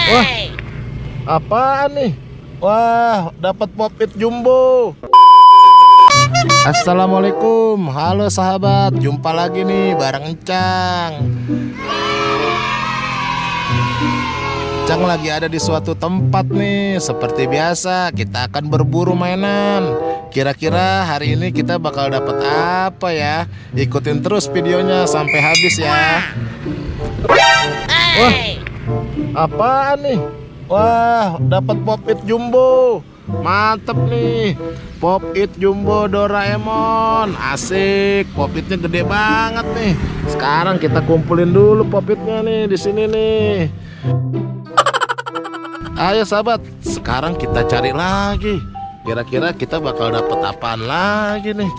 Wah, apaan nih? Wah, dapat Pop-it jumbo. Assalamualaikum, halo sahabat, jumpa lagi nih bareng Encang. Encang lagi ada di suatu tempat nih. Seperti biasa, kita akan berburu mainan. Kira-kira hari ini kita bakal dapat apa ya? Ikutin terus videonya sampai habis ya. Wah, apaan nih? Wah, dapat Pop-it jumbo. Mantep nih. Pop-it jumbo Doraemon. Asik. Pop-itnya gede banget nih. Sekarang kita kumpulin dulu Pop-itnya nih di sini nih. Ayo sahabat, sekarang kita cari lagi. Kira-kira kita bakal dapat apaan lagi nih?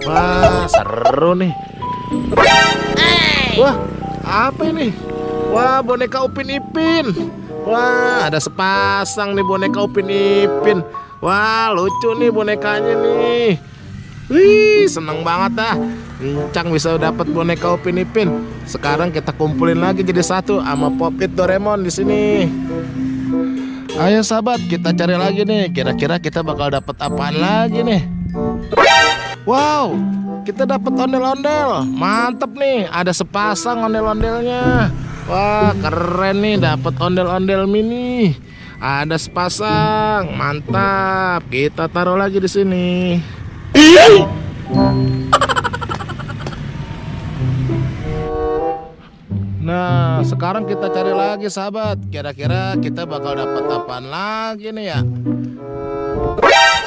Wah, seru nih. Wah, apa ini? Wah, boneka Upin Ipin. Wah, ada sepasang nih boneka Upin Ipin. Wah, lucu nih bonekanya nih. Wih, seneng banget dah. Encang bisa dapat boneka Upin Ipin. Sekarang kita kumpulin lagi jadi satu sama Pop-it Doraemon di sini. Ayo sahabat, kita cari lagi nih. Kira-kira kita bakal dapat apaan lagi nih? Wow, kita dapat ondel-ondel. Mantep nih, ada sepasang ondel-ondelnya. Wah, keren nih, dapat ondel-ondel mini. Ada sepasang, mantap. Kita taruh lagi di sini. Nah, sekarang kita cari lagi sahabat. Kira-kira kita bakal dapat apaan lagi nih ya?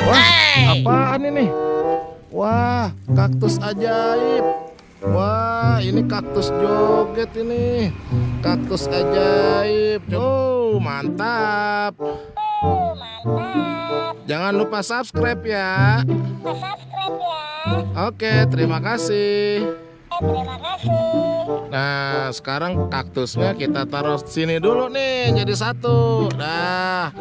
Wah, apaan ini? Wah, kaktus ajaib. Wah, ini kaktus joget ini. Kaktus ajaib. Oh, mantap. Jangan lupa subscribe ya. Oke, terima kasih. Nah, sekarang kaktusnya kita taruh sini dulu nih, jadi satu. Nah,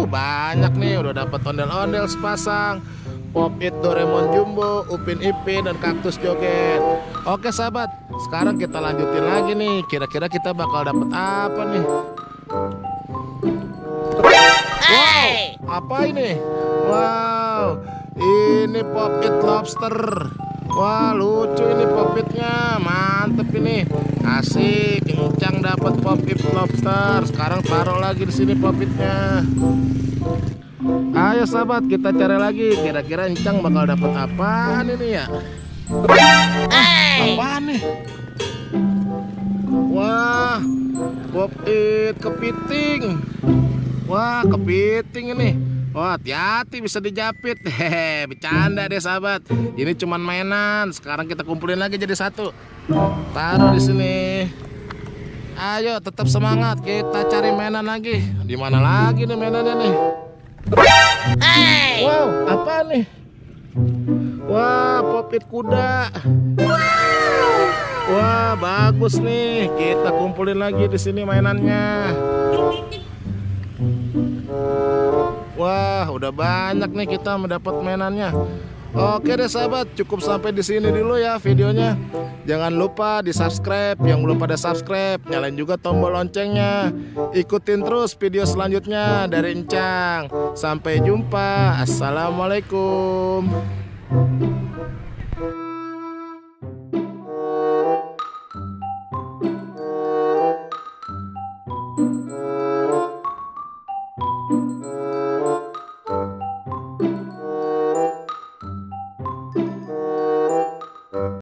banyak nih, udah dapat ondel-ondel sepasang. Pop-it Doraemon jumbo, Upin Ipin, dan kaktus joget. Oke sahabat, sekarang kita lanjutin lagi nih. Kira-kira kita bakal dapat apa nih? Wow, apa ini? Wow, ini Pop-it lobster. Wah, lucu ini Pop-itnya, mantep ini. Asik, Encang dapat Pop-it lobster. Sekarang taruh lagi di sini Pop-itnya. Ayo sahabat, kita cari lagi. Kira-kira Encang bakal dapat apaan ini ya? Apaan nih? Wah, Pop-it kepiting. Wah, kepiting ini. Wah, hati-hati bisa dijapit. Hehe, bercanda deh sahabat. Ini cuman mainan. Sekarang kita kumpulin lagi jadi satu. Taruh di sini. Ayo, tetap semangat. Kita cari mainan lagi. Di mana lagi nih mainannya nih? Wow, apa nih? Wah, Pop-it kuda. Wah, bagus nih. Kita kumpulin lagi di sini mainannya. Wah, udah banyak nih kita mendapat mainannya. Oke deh sahabat, cukup sampai di sini dulu ya videonya. Jangan lupa di-subscribe yang belum pada subscribe, nyalain juga tombol loncengnya. Ikutin terus video selanjutnya dari Encang. Sampai jumpa. Assalamualaikum.